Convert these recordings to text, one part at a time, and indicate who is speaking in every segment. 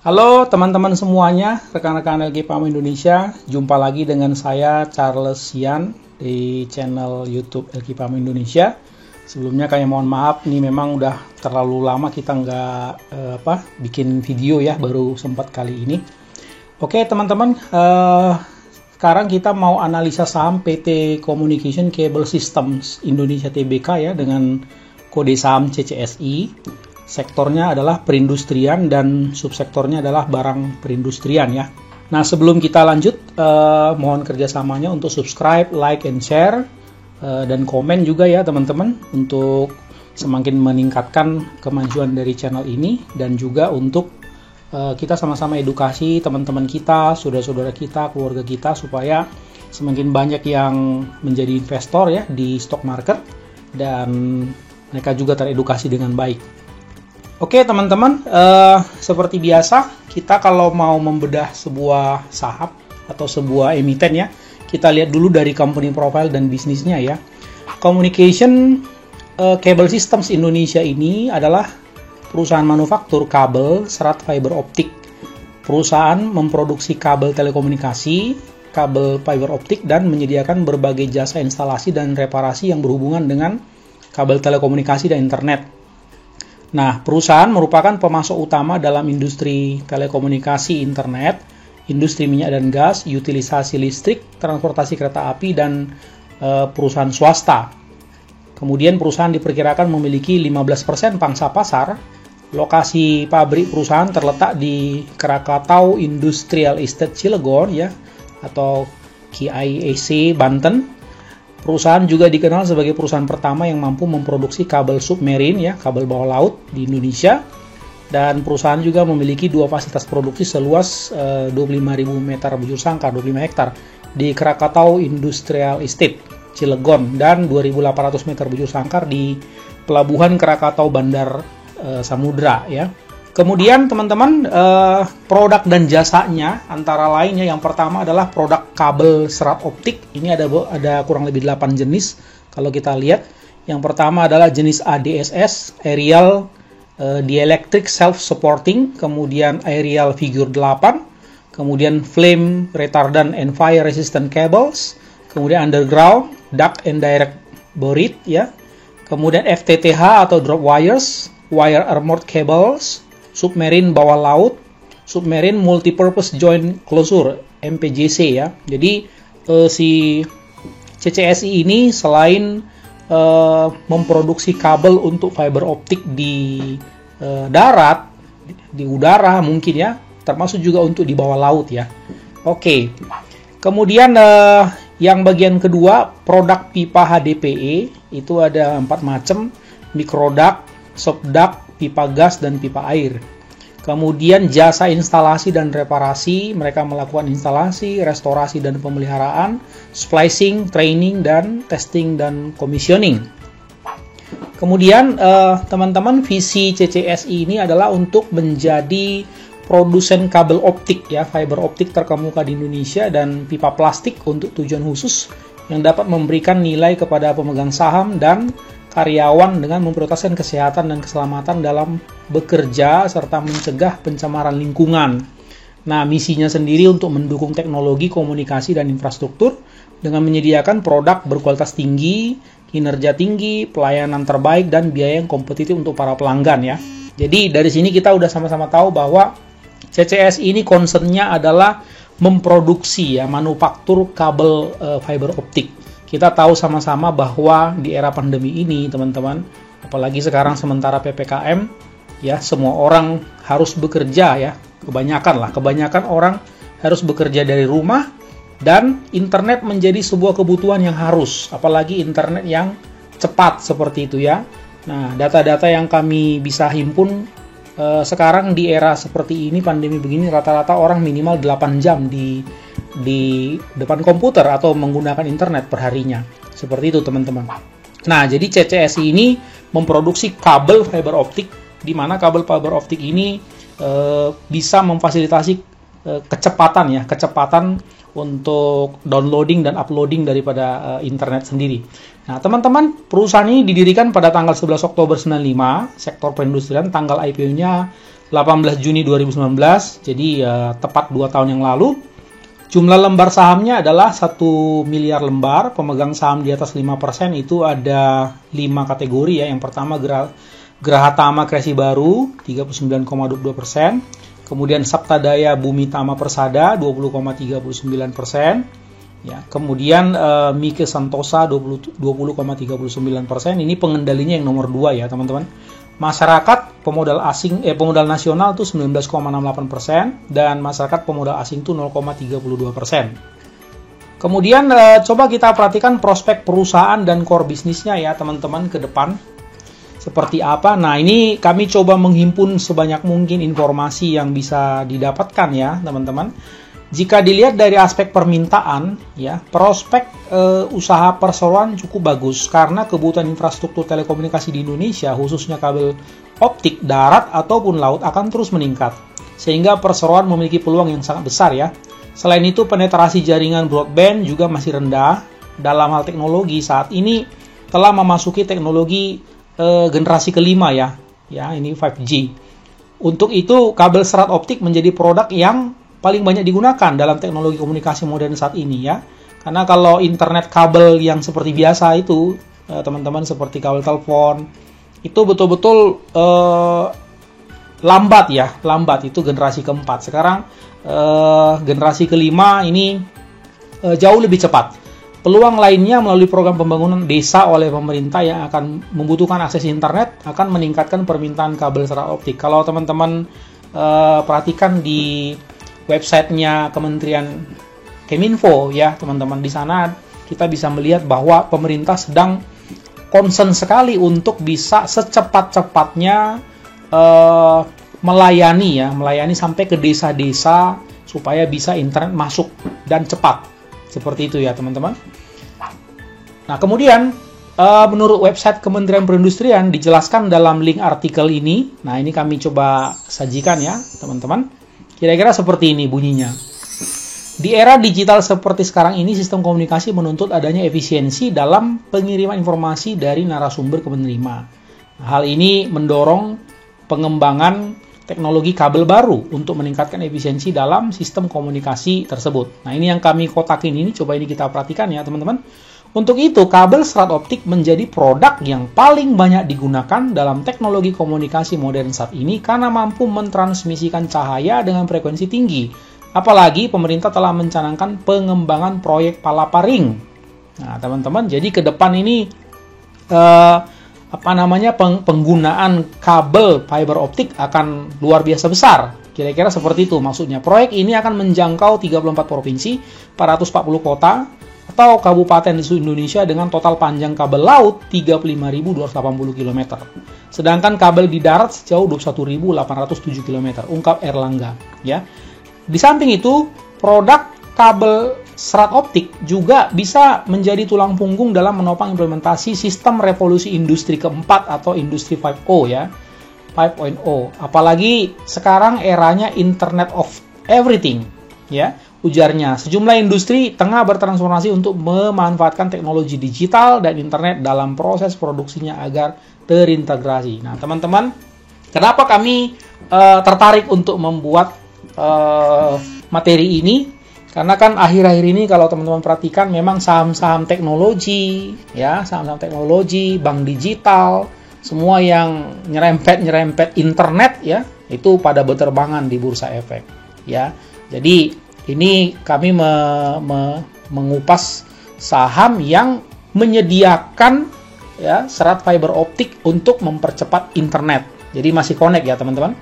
Speaker 1: Halo teman-teman semuanya, rekan-rekan LG Pharma Indonesia. Jumpa lagi dengan saya Charles Sian di channel YouTube LG Pharma Indonesia. Sebelumnya kami mohon maaf, nih memang udah terlalu lama kita nggak bikin video ya, baru sempat kali ini. Oke teman-teman, sekarang kita mau analisa saham PT Communication Cable Systems Indonesia Tbk ya, dengan kode saham CCSI. Sektornya adalah perindustrian dan subsektornya adalah barang perindustrian ya. Nah sebelum kita lanjut, mohon kerjasamanya untuk subscribe, like, and share, dan komen juga ya teman-teman, untuk semakin meningkatkan kemajuan dari channel ini, dan juga untuk kita sama-sama edukasi teman-teman kita, saudara-saudara kita, keluarga kita, supaya semakin banyak yang menjadi investor ya di stock market, dan mereka juga teredukasi dengan baik. Oke teman-teman, seperti biasa kita kalau mau membedah sebuah saham atau sebuah emiten ya, kita lihat dulu dari company profile dan bisnisnya ya. Communication Cable Systems Indonesia ini adalah perusahaan manufaktur kabel serat fiber optik. Perusahaan memproduksi kabel telekomunikasi, kabel fiber optik, dan menyediakan berbagai jasa instalasi dan reparasi yang berhubungan dengan kabel telekomunikasi dan internet. Nah, perusahaan merupakan pemasok utama dalam industri telekomunikasi internet, industri minyak dan gas, utilisasi listrik, transportasi kereta api, dan perusahaan swasta. Kemudian perusahaan diperkirakan memiliki 15% pangsa pasar. Lokasi pabrik perusahaan terletak di Krakatau Industrial Estate Cilegon ya, atau KIEC Banten. Perusahaan juga dikenal sebagai perusahaan pertama yang mampu memproduksi kabel submarine ya, kabel bawah laut di Indonesia. Dan perusahaan juga memiliki dua fasilitas produksi seluas 25.000 meter bujur sangkar, 25 hektar di Krakatau Industrial Estate Cilegon, dan 2.800 meter bujur sangkar di Pelabuhan Krakatau Bandar Samudra ya. Kemudian teman-teman, produk dan jasanya antara lainnya, yang pertama adalah produk kabel serat optik. Ini ada kurang lebih 8 jenis kalau kita lihat. Yang pertama adalah jenis ADSS, Aerial Dielectric Self-Supporting, kemudian Aerial Figure 8, kemudian Flame Retardant and Fire Resistant Cables, kemudian Underground Duct and Direct Buried ya, kemudian FTTH atau Drop Wires, Wire Armored Cables, Submarine bawah laut, Submarine Multipurpose Joint Closure MPJC ya. Jadi si CCSI ini selain memproduksi kabel untuk fiber optik di darat, di udara mungkin ya, termasuk juga untuk di bawah laut ya. Oke. Kemudian yang bagian kedua, produk pipa HDPE itu ada 4 macam: mikroduct, subduct, pipa gas, dan pipa air. Kemudian jasa instalasi dan reparasi, mereka melakukan instalasi, restorasi dan pemeliharaan, splicing, training, dan testing dan commissioning. Kemudian teman-teman, visi CCSI ini adalah untuk menjadi produsen kabel optik ya, fiber optik terkemuka di Indonesia, dan pipa plastik untuk tujuan khusus yang dapat memberikan nilai kepada pemegang saham dan karyawan dengan memprioritaskan kesehatan dan keselamatan dalam bekerja serta mencegah pencemaran lingkungan. Nah, misinya sendiri untuk mendukung teknologi, komunikasi, dan infrastruktur dengan menyediakan produk berkualitas tinggi, kinerja tinggi, pelayanan terbaik, dan biaya yang kompetitif untuk para pelanggan ya. Jadi dari sini kita udah sama-sama tahu bahwa CCSI ini concernnya adalah memproduksi ya, manufaktur kabel fiber optik. Kita tahu sama-sama bahwa di era pandemi ini teman-teman, apalagi sekarang sementara PPKM ya, semua orang harus bekerja ya, kebanyakan orang harus bekerja dari rumah, dan internet menjadi sebuah kebutuhan yang harus, apalagi internet yang cepat seperti itu ya. Nah, data-data yang kami bisa himpun sekarang di era seperti ini, pandemi begini, rata-rata orang minimal 8 jam di depan komputer atau menggunakan internet perharinya. Seperti itu teman-teman. Nah, jadi CCSI ini memproduksi kabel fiber optik, di mana kabel fiber optik ini bisa memfasilitasi kecepatan untuk downloading dan uploading daripada internet sendiri. Nah, teman-teman, perusahaan ini didirikan pada tanggal 11 Oktober 95, sektor perindustrian, tanggal IPO-nya 18 Juni 2019, jadi tepat 2 tahun yang lalu. Jumlah lembar sahamnya adalah 1 miliar lembar. Pemegang saham di atas 5% itu ada 5 kategori ya. Yang pertama Geraha Tama Kreasi Baru 39,22%. Kemudian Saptadaya Bumi Tama Persada 20,39%. Ya, kemudian Mike Santosa 20,39%. Ini pengendalinya yang nomor 2 ya, teman-teman. Masyarakat pemodal nasional itu 19,68% dan masyarakat pemodal asing itu 0,32%. Kemudian coba kita perhatikan prospek perusahaan dan core bisnisnya ya teman-teman ke depan seperti apa. Nah, ini kami coba menghimpun sebanyak mungkin informasi yang bisa didapatkan ya teman-teman. Jika dilihat dari aspek permintaan, ya prospek usaha perseroan cukup bagus karena kebutuhan infrastruktur telekomunikasi di Indonesia, khususnya kabel optik darat ataupun laut akan terus meningkat, sehingga perseroan memiliki peluang yang sangat besar ya. Selain itu, penetrasi jaringan broadband juga masih rendah. Dalam hal teknologi saat ini telah memasuki teknologi generasi kelima ya, ini 5G. Untuk itu, kabel serat optik menjadi produk yang paling banyak digunakan dalam teknologi komunikasi modern saat ini ya. Karena kalau internet kabel yang seperti biasa itu, teman-teman seperti kabel telepon, itu betul-betul lambat itu generasi keempat. Sekarang generasi kelima ini jauh lebih cepat. Peluang lainnya melalui program pembangunan desa oleh pemerintah yang akan membutuhkan akses internet akan meningkatkan permintaan kabel serat optik. Kalau teman-teman perhatikan di websitenya Kementerian Kominfo ya teman-teman, di sana kita bisa melihat bahwa pemerintah sedang concern sekali untuk bisa secepat-cepatnya melayani sampai ke desa-desa supaya bisa internet masuk dan cepat seperti itu ya teman-teman. Nah, kemudian menurut website Kementerian Perindustrian dijelaskan dalam link artikel ini. Nah, ini kami coba sajikan ya teman-teman. Kira-kira seperti ini bunyinya. Di era digital seperti sekarang ini, sistem komunikasi menuntut adanya efisiensi dalam pengiriman informasi dari narasumber ke penerima. Hal ini mendorong pengembangan teknologi kabel baru untuk meningkatkan efisiensi dalam sistem komunikasi tersebut. Nah, ini yang kami kotakin ini, coba ini kita perhatikan ya teman-teman. Untuk itu, kabel serat optik menjadi produk yang paling banyak digunakan dalam teknologi komunikasi modern saat ini karena mampu mentransmisikan cahaya dengan frekuensi tinggi. Apalagi pemerintah telah mencanangkan pengembangan proyek Palaparing. Nah, teman-teman, jadi ke depan ini penggunaan kabel fiber optik akan luar biasa besar. Kira-kira seperti itu maksudnya. Proyek ini akan menjangkau 34 provinsi, 440 kota atau kabupaten di seluruh Indonesia dengan total panjang kabel laut 35.280 km. Sedangkan kabel di darat sejauh 21.807 km, ungkap Erlangga, ya. Di samping itu, produk kabel serat optik juga bisa menjadi tulang punggung dalam menopang implementasi sistem revolusi industri keempat atau industri 5.0 ya. 5.0. Apalagi sekarang eranya Internet of Everything, ya. Ujarnya, sejumlah industri tengah bertransformasi untuk memanfaatkan teknologi digital dan internet dalam proses produksinya agar terintegrasi. Nah, teman-teman, kenapa kami tertarik untuk membuat materi ini? Karena kan akhir-akhir ini kalau teman-teman perhatikan memang saham-saham teknologi, ya, saham-saham teknologi, bank digital, semua yang nyerempet internet ya, itu pada berterbangan di bursa efek, ya. Jadi ini kami mengupas saham yang menyediakan ya serat fiber optik untuk mempercepat internet. Jadi masih connect ya teman-teman.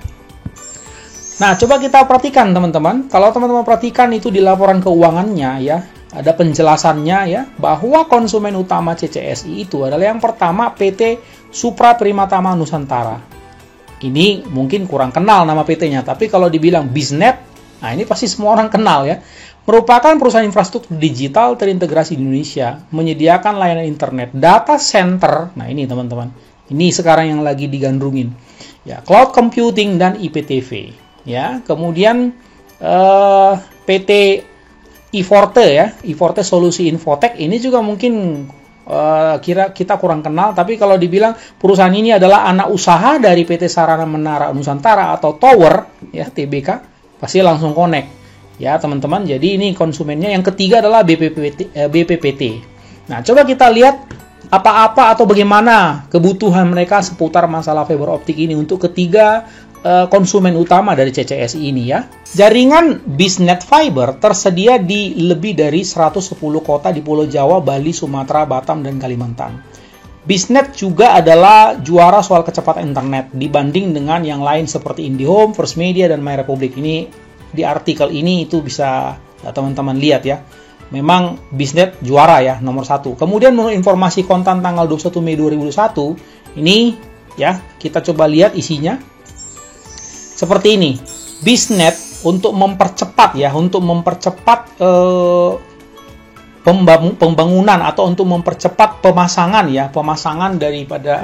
Speaker 1: Nah, coba kita perhatikan teman-teman. Kalau teman-teman perhatikan itu di laporan keuangannya ya, ada penjelasannya ya, bahwa konsumen utama CCSI itu adalah yang pertama PT Supra Primatama Nusantara. Ini mungkin kurang kenal nama PT-nya, tapi kalau dibilang Biznet, nah ini pasti semua orang kenal ya. Merupakan perusahaan infrastruktur digital terintegrasi di Indonesia, menyediakan layanan internet, data center. Nah, ini teman-teman. Ini sekarang yang lagi digandrungin. Ya, cloud computing dan IPTV. Ya, kemudian PT Iforte ya, Iforte Solusi Infotech ini juga mungkin kita kurang kenal, tapi kalau dibilang perusahaan ini adalah anak usaha dari PT Sarana Menara Nusantara atau Tower, ya TBK, pasti langsung connect, ya teman-teman. Jadi ini konsumennya. Yang ketiga adalah BPPT. Nah, coba kita lihat apa-apa atau bagaimana kebutuhan mereka seputar masalah fiber optik ini untuk ketiga konsumen utama dari CCSI ini ya. Jaringan Bisnet Fiber tersedia di lebih dari 110 kota di Pulau Jawa, Bali, Sumatera, Batam, dan Kalimantan. Bisnet juga adalah juara soal kecepatan internet dibanding dengan yang lain seperti IndiHome, First Media, dan MyRepublic. Ini di artikel ini itu bisa teman-teman lihat ya. Memang Bisnet juara ya, nomor 1. Kemudian menurut informasi kontan tanggal 21 Mei 2021, ini ya, kita coba lihat isinya. Seperti ini, Bisnet untuk mempercepat pembangunan atau untuk mempercepat pemasangan daripada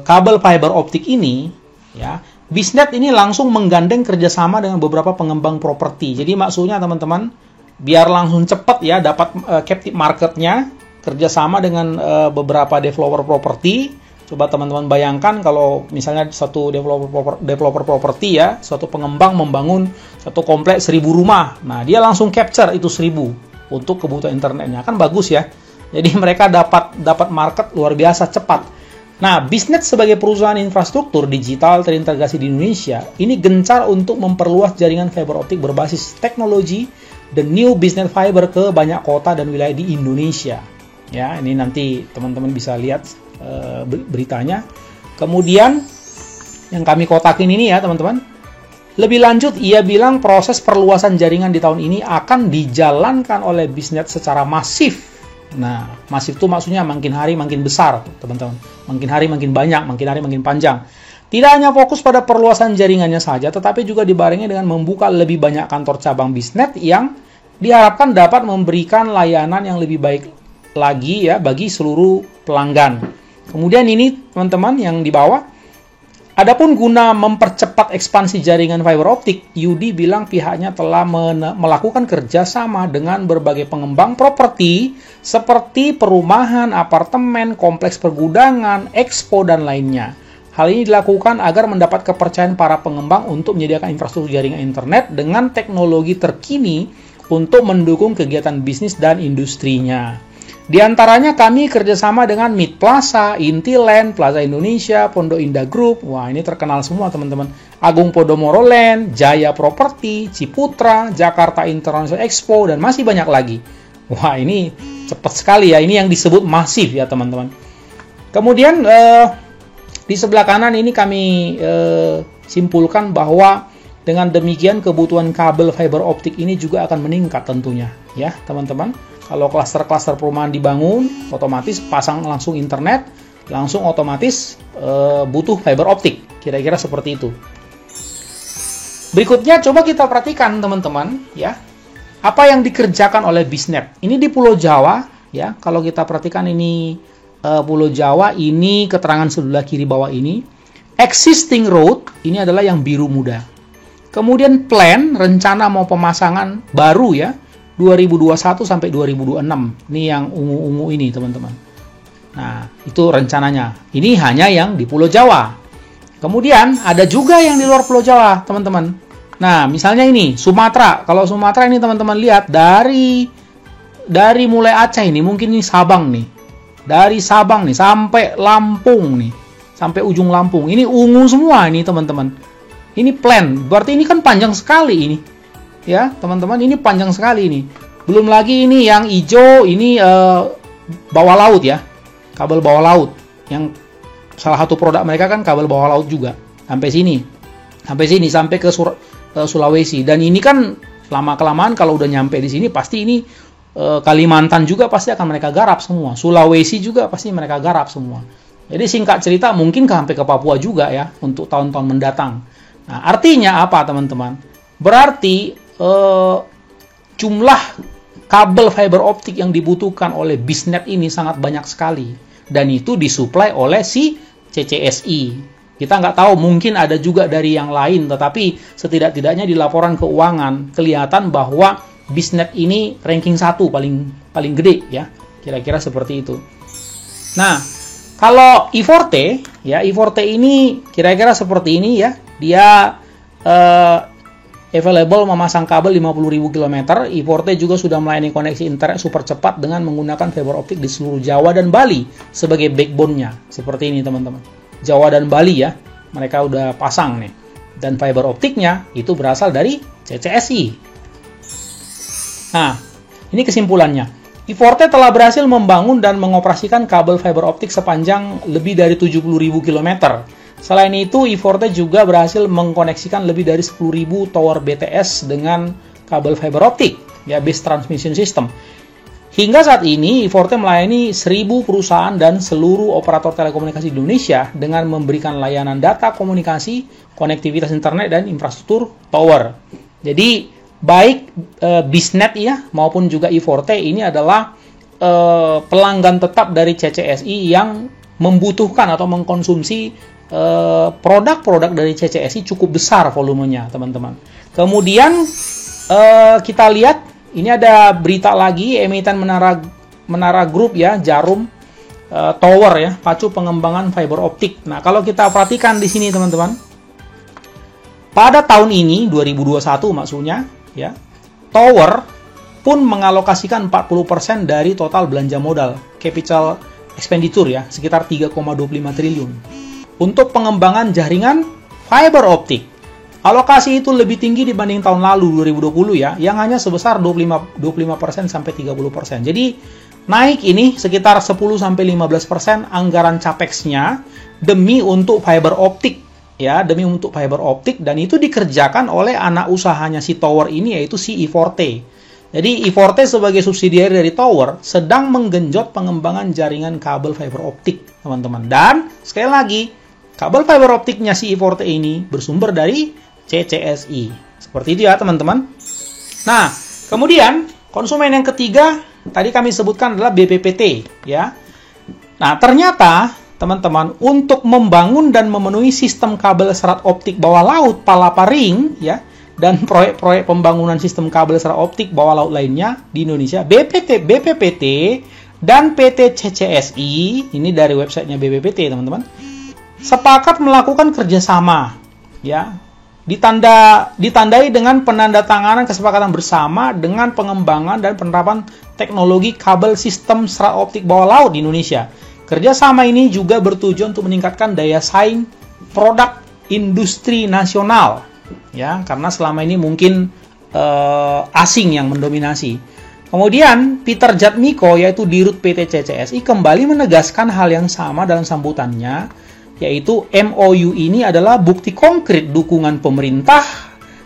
Speaker 1: kabel fiber optik ini, ya. Bisnet ini langsung menggandeng kerjasama dengan beberapa pengembang properti. Jadi maksudnya teman-teman, biar langsung cepat ya dapat captive marketnya, kerjasama dengan beberapa developer properti. Coba teman-teman bayangkan kalau misalnya satu developer properti ya, suatu pengembang membangun satu komplek 1000 rumah. Nah, dia langsung capture itu 1000 untuk kebutuhan internetnya. Kan bagus ya. Jadi mereka dapat market luar biasa cepat. Nah, Bisnet sebagai perusahaan infrastruktur digital terintegrasi di Indonesia, ini gencar untuk memperluas jaringan fiber optik berbasis teknologi The New Bisnet Fiber ke banyak kota dan wilayah di Indonesia. Ya, ini nanti teman-teman bisa lihat beritanya. Kemudian yang kami kotakin ini ya teman-teman. Lebih lanjut, ia bilang proses perluasan jaringan di tahun ini akan dijalankan oleh Bisnet secara masif. Nah, masif itu maksudnya makin hari makin besar, teman-teman. Makin hari makin banyak, makin hari makin panjang. Tidak hanya fokus pada perluasan jaringannya saja, tetapi juga dibarengi dengan membuka lebih banyak kantor cabang Bisnet yang diharapkan dapat memberikan layanan yang lebih baik lagi ya bagi seluruh pelanggan. Kemudian ini teman-teman yang di bawah, adapun guna mempercepat ekspansi jaringan fiber optik, Yudi bilang pihaknya telah melakukan kerjasama dengan berbagai pengembang properti seperti perumahan, apartemen, kompleks pergudangan, expo, dan lainnya. Hal ini dilakukan agar mendapat kepercayaan para pengembang untuk menyediakan infrastruktur jaringan internet dengan teknologi terkini untuk mendukung kegiatan bisnis dan industrinya. Di antaranya kami kerjasama dengan Mid Plaza, Intiland, Plaza Indonesia, Pondok Indah Group. Wah, ini terkenal semua teman-teman. Agung Podomoro Land, Jaya Property, Ciputra, Jakarta International Expo, dan masih banyak lagi. Wah, ini cepat sekali ya. Ini yang disebut masif ya teman-teman. Kemudian di sebelah kanan ini kami simpulkan bahwa dengan demikian kebutuhan kabel fiber optik ini juga akan meningkat tentunya ya teman-teman. Kalau klaster-klaster perumahan dibangun, otomatis pasang langsung internet, langsung otomatis butuh fiber optik. Kira-kira seperti itu. Berikutnya coba kita perhatikan teman-teman ya. Apa yang dikerjakan oleh Bisnet. Ini di Pulau Jawa ya. Kalau kita perhatikan ini Pulau Jawa, ini keterangan sebelah kiri bawah ini. Existing road, ini adalah yang biru muda. Kemudian plan, rencana mau pemasangan baru ya. 2021 sampai 2026. Ini yang ungu-ungu ini, teman-teman. Nah, itu rencananya. Ini hanya yang di Pulau Jawa. Kemudian, ada juga yang di luar Pulau Jawa, teman-teman. Nah, misalnya ini, Sumatera. Kalau Sumatera ini, teman-teman lihat, dari mulai Aceh ini, mungkin ini Sabang nih. Dari Sabang nih, sampai Lampung nih. Sampai ujung Lampung. Ini ungu semua ini, teman-teman. Ini plan. Berarti ini kan panjang sekali ini. Ya teman-teman, ini panjang sekali ini. Belum lagi ini yang hijau, ini bawah laut ya, kabel bawah laut. Yang salah satu produk mereka kan kabel bawah laut juga. Sampai sini, sampai ke Sulawesi. Dan ini kan lama-kelamaan kalau udah nyampe di sini, pasti ini Kalimantan juga pasti akan mereka garap semua. Sulawesi juga pasti mereka garap semua. Jadi singkat cerita mungkin sampai ke Papua juga ya untuk tahun-tahun mendatang. Nah, artinya apa teman-teman? Berarti jumlah kabel fiber optik yang dibutuhkan oleh Bisnet ini sangat banyak sekali, dan itu disuplai oleh si CCSI. Kita nggak tahu, mungkin ada juga dari yang lain, tetapi setidak-tidaknya di laporan keuangan kelihatan bahwa Bisnet ini ranking 1 paling gede ya. Kira-kira seperti itu. Nah, kalau I-Forte, ya I-Forte ini kira-kira seperti ini ya. Dia available memasang kabel 50.000 km. I-Forte juga sudah melayani koneksi internet super cepat dengan menggunakan fiber optik di seluruh Jawa dan Bali sebagai backbone-nya. Seperti ini teman-teman. Jawa dan Bali ya, mereka udah pasang nih. Dan fiber optiknya itu berasal dari CCSI. Nah, ini kesimpulannya. I-Forte telah berhasil membangun dan mengoperasikan kabel fiber optik sepanjang lebih dari 70.000 km. Selain itu, I-Forte juga berhasil mengkoneksikan lebih dari 10.000 tower BTS dengan kabel fiber optik, ya Base Transmission System. Hingga saat ini, I-Forte melayani 1.000 perusahaan dan seluruh operator telekomunikasi di Indonesia dengan memberikan layanan data komunikasi, konektivitas internet, dan infrastruktur tower. Jadi, baik Bisnet ya maupun juga I-Forte ini adalah pelanggan tetap dari CCSI yang membutuhkan atau mengkonsumsi produk-produk dari CCSI cukup besar volumenya, teman-teman. Kemudian kita lihat ini ada berita lagi, emiten Menara Group ya, Jarum Tower ya, pacu pengembangan fiber optik. Nah, kalau kita perhatikan di sini teman-teman, pada tahun ini 2021 maksudnya ya, Tower pun mengalokasikan 40% dari total belanja modal, capital expenditure ya, sekitar 3,25 triliun untuk pengembangan jaringan fiber optik. Alokasi itu lebih tinggi dibanding tahun lalu 2020 ya, yang hanya sebesar 25% sampai 30%. Jadi naik ini sekitar 10-15% anggaran capex-nya demi untuk fiber optik. Ya, demi untuk fiber optik, dan itu dikerjakan oleh anak usahanya si Tower ini, yaitu si I-Forte. Jadi I-Forte sebagai subsidiari dari Tower sedang menggenjot pengembangan jaringan kabel fiber optik, teman-teman. Dan sekali lagi, kabel fiber optiknya si I-Forte ini bersumber dari CCSI. Seperti itu ya, teman-teman. Nah, kemudian konsumen yang ketiga tadi kami sebutkan adalah BPPT, ya. Nah, ternyata teman-teman, untuk membangun dan memenuhi sistem kabel serat optik bawah laut Palapa Ring ya, dan proyek-proyek pembangunan sistem kabel serat optik bawah laut lainnya di Indonesia, BPPT dan PT CCSI, ini dari websitenya BPPT teman-teman, sepakat melakukan kerjasama ya, ditandai dengan penandatanganan kesepakatan bersama dengan pengembangan dan penerapan teknologi kabel sistem serat optik bawah laut di Indonesia. Kerjasama ini juga bertujuan untuk meningkatkan daya saing produk industri nasional, ya, karena selama ini mungkin asing yang mendominasi. Kemudian Peter Jatmiko, yaitu Dirut PT CCSI, kembali menegaskan hal yang sama dalam sambutannya, yaitu MOU ini adalah bukti konkret dukungan pemerintah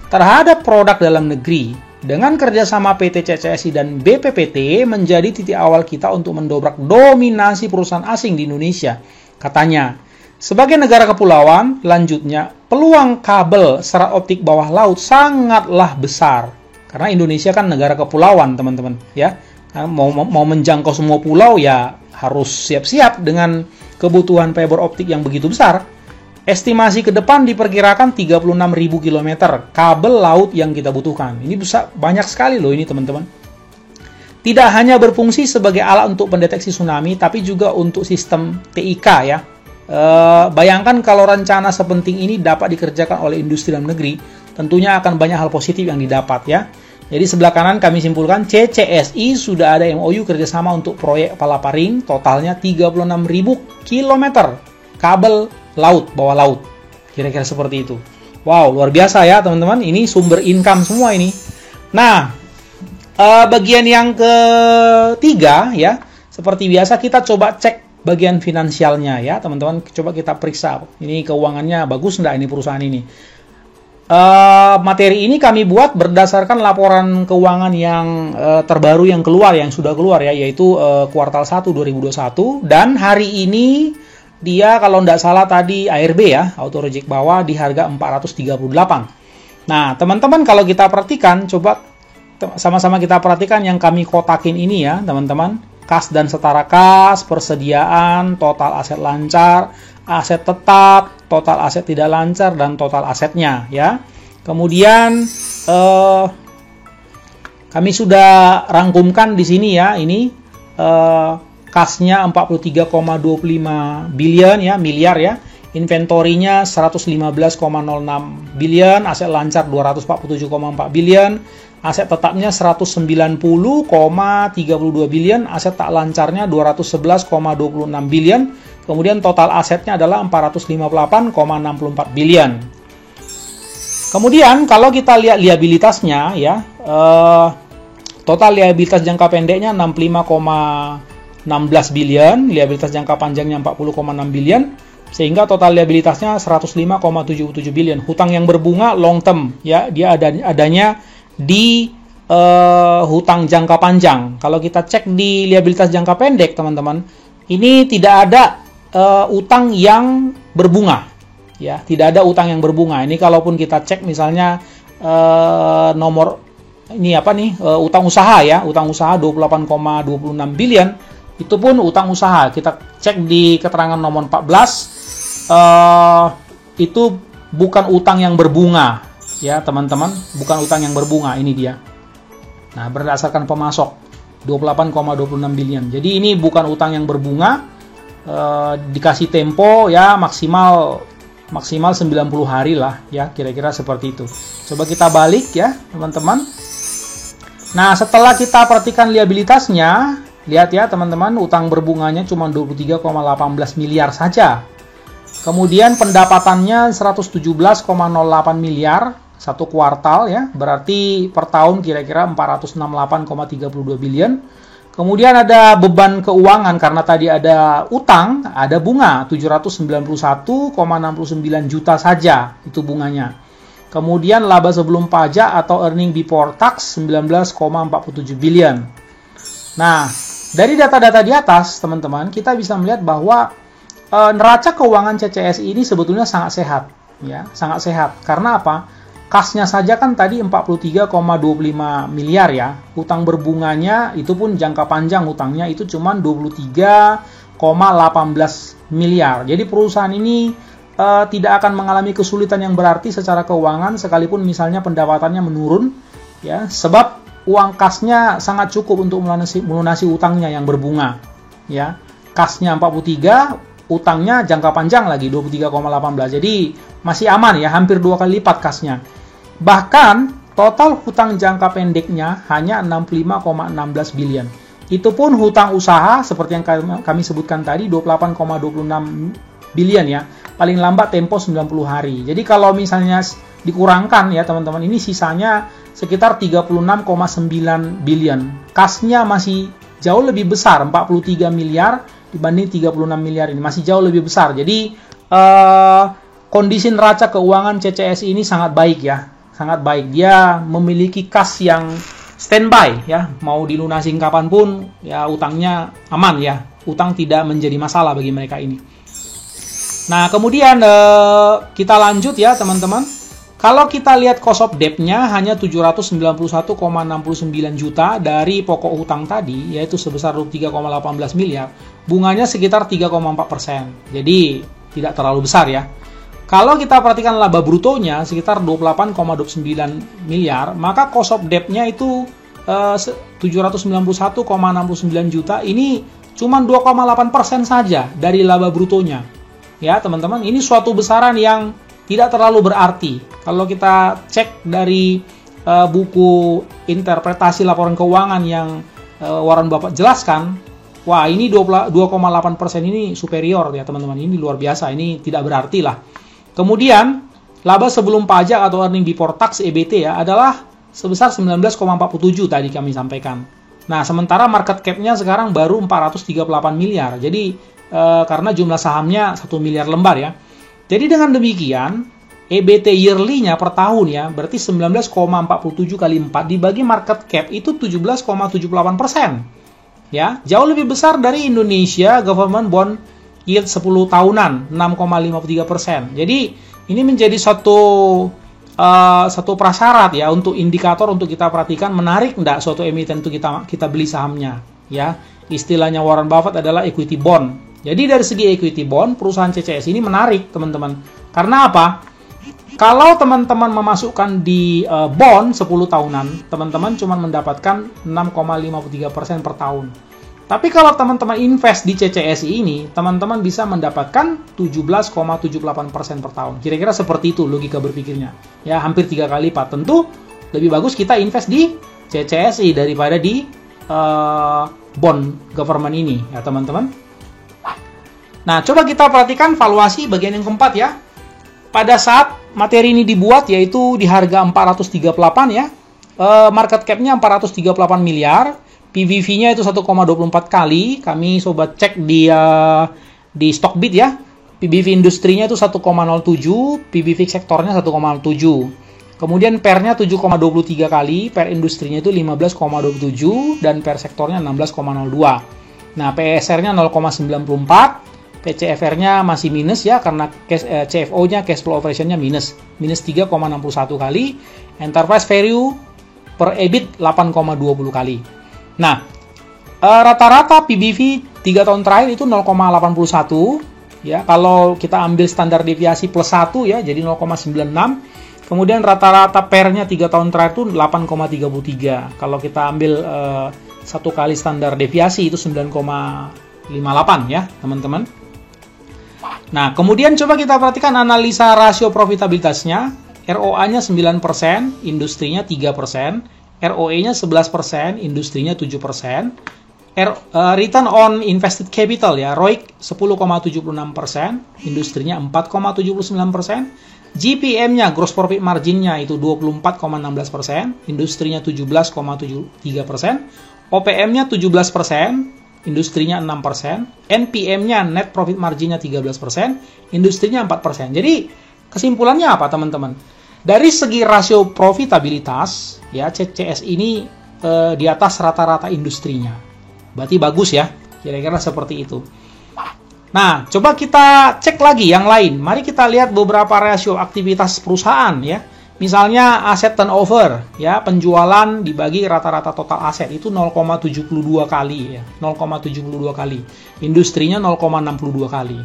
Speaker 1: terhadap produk dalam negeri. Dengan kerjasama PT CCSI dan BPPT menjadi titik awal kita untuk mendobrak dominasi perusahaan asing di Indonesia. Katanya, sebagai negara kepulauan, lanjutnya, peluang kabel serat optik bawah laut sangatlah besar. Karena Indonesia kan negara kepulauan, teman-teman. Ya, mau menjangkau semua pulau ya harus siap-siap dengan kebutuhan fiber optik yang begitu besar. Estimasi ke depan diperkirakan 36.000 km kabel laut yang kita butuhkan. Ini besar, banyak sekali loh ini teman-teman. Tidak hanya berfungsi sebagai alat untuk pendeteksi tsunami, tapi juga untuk sistem TIK ya. Bayangkan kalau rencana sepenting ini dapat dikerjakan oleh industri dalam negeri, tentunya akan banyak hal positif yang didapat ya. Jadi sebelah kanan kami simpulkan CCSI sudah ada MOU kerjasama untuk proyek Palapa Ring, totalnya 36.000 km kabel laut, bawah laut. Kira-kira seperti itu. Wow, luar biasa ya teman-teman. Ini sumber income semua ini. Nah, bagian yang ketiga ya, seperti biasa kita coba cek bagian finansialnya ya teman-teman. Coba kita periksa. Ini keuangannya bagus enggak ini perusahaan ini. Materi ini kami buat berdasarkan laporan keuangan yang terbaru yang keluar, yang sudah keluar ya, yaitu kuartal 1 2021. Dan hari ini dia kalau tidak salah tadi ARB ya, auto reject bawah di harga 438. Nah, teman-teman kalau kita perhatikan, coba sama-sama kita perhatikan yang kami kotakin ini ya, teman-teman. Kas dan setara kas, persediaan, total aset lancar, aset tetap, total aset tidak lancar, dan total asetnya ya. Kemudian kami sudah rangkumkan di sini ya, ini kasnya 43,25 billion ya, miliar ya. Inventorinya 115,06 billion, aset lancar 247,4 billion, aset tetapnya 190,32 billion, aset tak lancarnya 211,26 billion, kemudian total asetnya adalah 458,64 billion. Kemudian kalau kita lihat liabilitasnya ya, total liabilitas jangka pendeknya 65,16 billion, liabilitas jangka panjangnya 40,6 billion, sehingga total liabilitasnya 105,77 billion. Hutang yang berbunga long term ya, dia adanya di hutang jangka panjang. Kalau kita cek di liabilitas jangka pendek, teman-teman, ini tidak ada utang yang berbunga ya, tidak ada utang yang berbunga. Ini kalaupun kita cek misalnya nomor ini apa nih, utang usaha ya, utang usaha 28,26 billion, itu pun utang usaha. Kita cek di keterangan nomor 14, itu bukan utang yang berbunga ya teman-teman, bukan utang yang berbunga, ini dia. Nah, berdasarkan pemasok 28,26 billion. Jadi ini bukan utang yang berbunga, dikasih tempo ya maksimal 90 hari lah ya, kira-kira seperti itu. Coba kita balik ya teman-teman. Nah, setelah kita perhatikan liabilitasnya, lihat ya teman-teman, utang berbunganya cuma 23,18 miliar saja. Kemudian pendapatannya 117,08 miliar satu kuartal ya, berarti per tahun kira-kira 468,32 billion. Kemudian ada beban keuangan karena tadi ada utang, ada bunga 791,69 juta saja itu bunganya. Kemudian laba sebelum pajak atau earning before tax 19,47 billion. Nah, dari data-data di atas teman-teman, kita bisa melihat bahwa neraca keuangan CCSI ini sebetulnya sangat sehat ya, sangat sehat. Karena apa? Kasnya saja kan tadi 43,25 miliar ya. Utang berbunganya itu pun jangka panjang utangnya itu cuma 23,18 miliar. Jadi perusahaan ini tidak akan mengalami kesulitan yang berarti secara keuangan sekalipun misalnya pendapatannya menurun ya, sebab uang kasnya sangat cukup untuk melunasi utangnya yang berbunga ya. Kasnya 43, utangnya jangka panjang lagi 23,18. Jadi masih aman ya, hampir 2 kali lipat kasnya. Bahkan total hutang jangka pendeknya hanya 65,16 billion. Itu pun hutang usaha seperti yang kami sebutkan tadi 28,26 billion ya. Paling lambat tempo 90 hari. Jadi kalau misalnya dikurangkan ya teman-teman, ini sisanya sekitar 36,9 billion. Kasnya masih jauh lebih besar, 43 miliar dibanding 36 miliar ini, masih jauh lebih besar. Jadi kondisi neraca keuangan CCSI ini sangat baik ya, sangat baik. Dia memiliki kas yang standby ya, mau dilunasi kapanpun ya, utangnya aman ya, utang tidak menjadi masalah bagi mereka ini. Nah, kemudian kita lanjut ya teman-teman. Kalau kita lihat cost of debt-nya hanya 791,69 juta dari pokok utang tadi, yaitu sebesar 3,18 miliar, bunganya sekitar 3,4%. Jadi tidak terlalu besar ya. Kalau kita perhatikan laba brutonya sekitar 28,29 miliar, maka cost of debt-nya itu 791,69 juta, ini cuma 2,8% saja dari laba brutonya. Ya teman-teman, ini suatu besaran yang tidak terlalu berarti. Kalau kita cek dari buku interpretasi laporan keuangan yang Warren Buffett jelaskan, wah ini 2,8% ini superior ya teman-teman, ini luar biasa, ini tidak berarti lah. Kemudian laba sebelum pajak atau earning before tax EBT ya adalah sebesar 19,47 tadi kami sampaikan. Nah sementara market cap-nya sekarang baru 438 miliar, jadi karena jumlah sahamnya 1 miliar lembar ya. Jadi dengan demikian, EBT yearly-nya per tahun ya, berarti 19,47 kali 4 dibagi market cap itu 17,78%. Ya, jauh lebih besar dari Indonesia Government Bond Yield 10 tahunan, 6,53%. Jadi, ini menjadi satu prasyarat ya, untuk indikator untuk kita perhatikan, menarik enggak suatu emiten untuk kita beli sahamnya. Ya, istilahnya Warren Buffett adalah equity bond. Jadi dari segi equity bond, perusahaan CCS ini menarik teman-teman. Karena apa? Kalau teman-teman memasukkan di bond 10 tahunan, teman-teman cuma mendapatkan 6,53% per tahun. Tapi kalau teman-teman invest di CCSI ini, teman-teman bisa mendapatkan 17,78% per tahun. Kira-kira seperti itu logika berpikirnya. Ya, hampir 3 kali lipat. Tentu lebih bagus kita invest di CCSI daripada di bond government ini, ya teman-teman. Nah, coba kita perhatikan valuasi bagian yang keempat ya. Pada saat materi ini dibuat, yaitu di harga 438 ya, market cap-nya 438 miliar, PBV-nya itu 1,24 kali. Kami coba cek di Stockbit ya. PBV industrinya itu 1,07, PBV sektornya 1,07. Kemudian PER-nya 7,23 kali, PER industrinya itu 15,27 dan PER sektornya 16,02. Nah, PSR-nya 0,94, PCFR-nya masih minus ya karena CFO-nya cash flow operation-nya minus 3,61 kali. Enterprise value per EBIT 8,20 kali. Nah, rata-rata PBV 3 tahun terakhir itu 0,81 ya. Kalau kita ambil standar deviasi plus 1 ya, jadi 0,96. Kemudian rata-rata PER-nya 3 tahun terakhir itu 8,33. Kalau kita ambil 1 kali standar deviasi itu 9,58 ya, teman-teman. Nah, kemudian coba kita perhatikan analisa rasio profitabilitasnya. ROA-nya 9%, industrinya 3%. ROE-nya 11%, industrinya 7%. Return on invested capital ya, ROIC 10,76%, industrinya 4,79%. GPM-nya, gross profit margin-nya itu 24,16%, industrinya 17,73%. OPM-nya 17%, industrinya 6%. NPM-nya, net profit margin-nya 13%, industrinya 4%. Jadi, kesimpulannya apa teman-teman? Dari segi rasio profitabilitas, ya CCS ini di atas rata-rata industrinya. Berarti bagus ya, kira-kira seperti itu. Nah, coba kita cek lagi yang lain. Mari kita lihat beberapa rasio aktivitas perusahaan ya. Misalnya aset turnover, ya penjualan dibagi rata-rata total aset itu 0,72 kali ya, 0,72 kali. Industrinya 0,62 kali.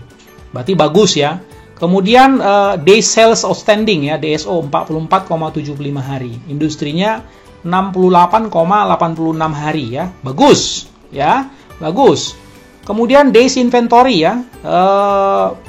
Speaker 1: Berarti bagus ya. Kemudian day sales outstanding ya, DSO 44,75 hari. Industrinya 68,86 hari ya. Bagus ya, bagus. Kemudian days inventory ya,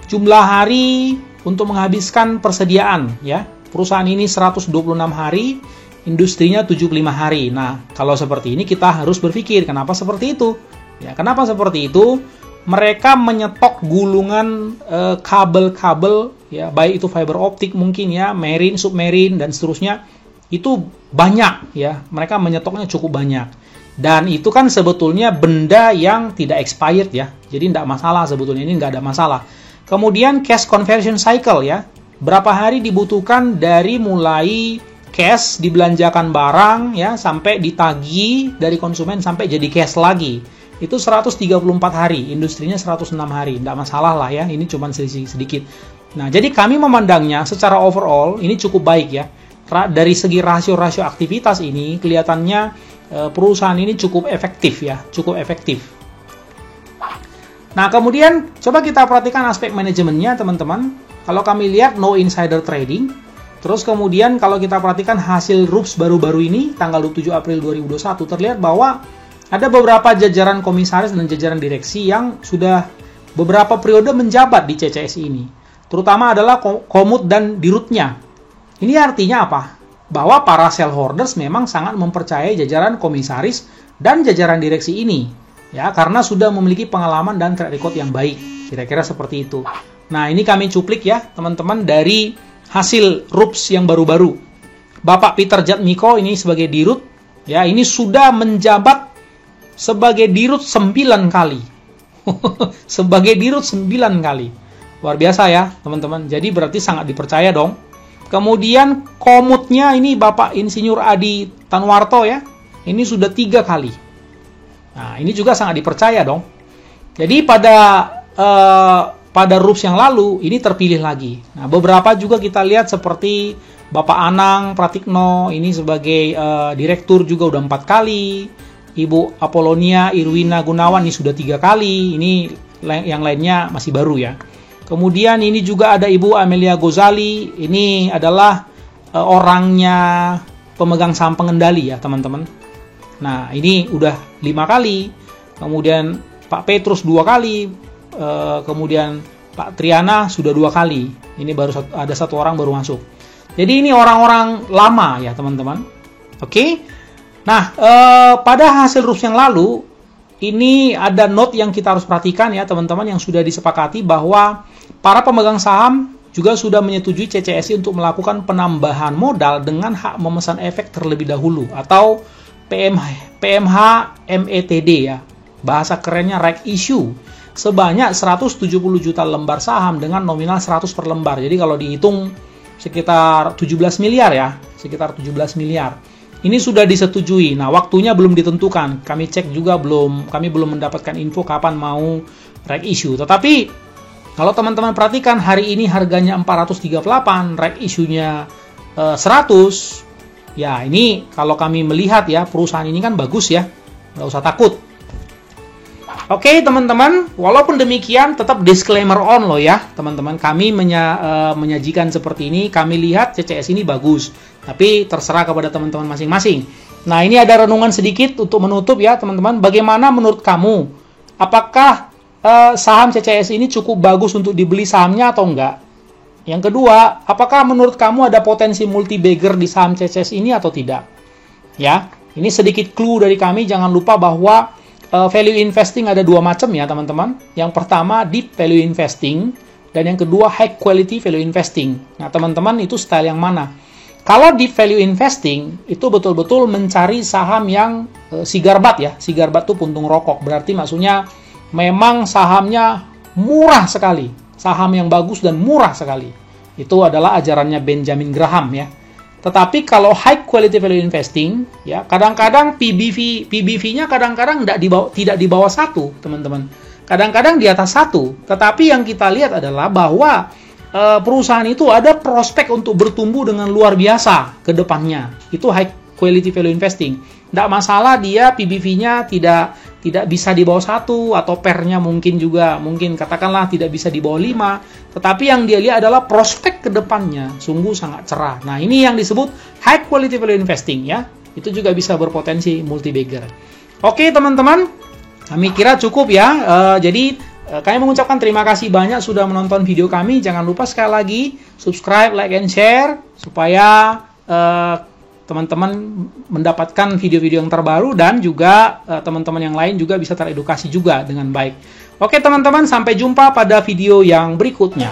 Speaker 1: jumlah hari untuk menghabiskan persediaan ya. Perusahaan ini 126 hari, industrinya 75 hari. Nah, kalau seperti ini kita harus berpikir kenapa seperti itu? Ya, kenapa seperti itu? Mereka menyetok gulungan kabel-kabel ya, baik itu fiber optik mungkin ya, marine, submarine dan seterusnya. Itu banyak ya. Mereka menyetoknya cukup banyak. Dan itu kan sebetulnya benda yang tidak expired ya. Jadi tidak masalah sebetulnya, ini nggak ada masalah. Kemudian cash conversion cycle ya. Berapa hari dibutuhkan dari mulai cash dibelanjakan barang ya sampai ditagih dari konsumen sampai jadi cash lagi. Itu 134 hari, industrinya 106 hari. Tidak masalah lah ya, ini cuma sedikit. Nah, jadi kami memandangnya secara overall ini cukup baik ya. Dari segi rasio-rasio aktivitas ini kelihatannya perusahaan ini cukup efektif ya, cukup efektif. Nah, kemudian coba kita perhatikan aspek manajemennya teman-teman. Kalau kami lihat no insider trading. Terus kemudian kalau kita perhatikan hasil RUPS baru-baru ini tanggal 27 April 2021 terlihat bahwa ada beberapa jajaran komisaris dan jajaran direksi yang sudah beberapa periode menjabat di CCSI ini. Terutama adalah komut dan dirutnya. Ini artinya apa? Bahwa para shareholders memang sangat mempercayai jajaran komisaris dan jajaran direksi ini. Ya, karena sudah memiliki pengalaman dan track record yang baik. Kira-kira seperti itu. Nah, ini kami cuplik ya, teman-teman, dari hasil RUPS yang baru-baru. Bapak Peter Jatmiko ini sebagai dirut. Ya, ini sudah menjabat sebagai dirut 9 kali. Sebagai dirut 9 kali. Luar biasa ya, teman-teman. Jadi berarti sangat dipercaya dong. Kemudian komutnya ini Bapak Insinyur Adi Tanwarto ya. Ini sudah 3 kali. Nah, ini juga sangat dipercaya dong. Jadi pada RUPS yang lalu ini terpilih lagi. Nah, beberapa juga kita lihat seperti Bapak Anang Pratikno ini sebagai direktur juga udah 4 kali. Ibu Apolonia Irwina Gunawan ini sudah 3 kali. Ini yang lainnya masih baru ya. Kemudian ini juga ada Ibu Amelia Gozali. Ini adalah orangnya pemegang saham pengendali ya teman-teman. Nah, ini udah 5 kali. kemudian Pak Petrus 2 kali, kemudian Pak Triana sudah 2 kali. Ini baru ada 1 orang baru masuk. Jadi ini orang-orang lama ya teman-teman. Oke. Nah, pada hasil rups yang lalu, ini ada note yang kita harus perhatikan ya teman-teman, yang sudah disepakati bahwa para pemegang saham juga sudah menyetujui CCSI untuk melakukan penambahan modal dengan hak memesan efek terlebih dahulu atau PMH METD ya. Bahasa kerennya right issue sebanyak 170 juta lembar saham dengan nominal 100 per lembar. Jadi kalau dihitung sekitar 17 miliar ya, sekitar 17 miliar. Ini sudah disetujui. Nah, waktunya belum ditentukan. Kami cek juga kami belum mendapatkan info kapan mau right issue. Tetapi kalau teman-teman perhatikan hari ini harganya 438, right issue-nya 100. Ya, ini kalau kami melihat ya, perusahaan ini kan bagus ya. Nggak usah takut. Oke, teman-teman, walaupun demikian tetap disclaimer on loh ya, teman-teman. Kami menyajikan seperti ini, kami lihat CCS ini bagus. Tapi terserah kepada teman-teman masing-masing. Nah, ini ada renungan sedikit untuk menutup ya, teman-teman. Bagaimana menurut kamu? Apakah saham CCS ini cukup bagus untuk dibeli sahamnya atau enggak? Yang kedua, apakah menurut kamu ada potensi multi bagger di saham CCS ini atau tidak? Ya, ini sedikit clue dari kami. Jangan lupa bahwa value investing ada 2 macam ya teman-teman. Yang pertama deep value investing, dan yang kedua high quality value investing. Nah teman-teman, itu style yang mana? Kalau deep value investing itu betul-betul mencari saham yang sigarbat ya. Sigarbat itu puntung rokok, berarti maksudnya memang sahamnya murah sekali, saham yang bagus dan murah sekali. Itu adalah ajarannya Benjamin Graham ya. Tetapi kalau high quality value investing, ya kadang-kadang PBV-nya kadang-kadang tidak di bawah 1, teman-teman. Kadang-kadang di atas 1. Tetapi yang kita lihat adalah bahwa perusahaan itu ada prospek untuk bertumbuh dengan luar biasa ke depannya. Itu high quality value investing. Tidak masalah dia PBV-nya tidak bisa di bawah 1, atau PER-nya mungkin katakanlah tidak bisa di bawah 5. Tetapi yang dia lihat adalah prospek ke depannya sungguh sangat cerah. Nah, ini yang disebut high quality value investing ya. Itu juga bisa berpotensi multi bagger. Oke, teman-teman. Kami kira cukup ya. Jadi kami mengucapkan terima kasih banyak sudah menonton video kami. Jangan lupa sekali lagi subscribe, like, and share supaya teman-teman mendapatkan video-video yang terbaru, dan juga teman-teman yang lain juga bisa teredukasi juga dengan baik. Oke teman-teman, sampai jumpa pada video yang berikutnya.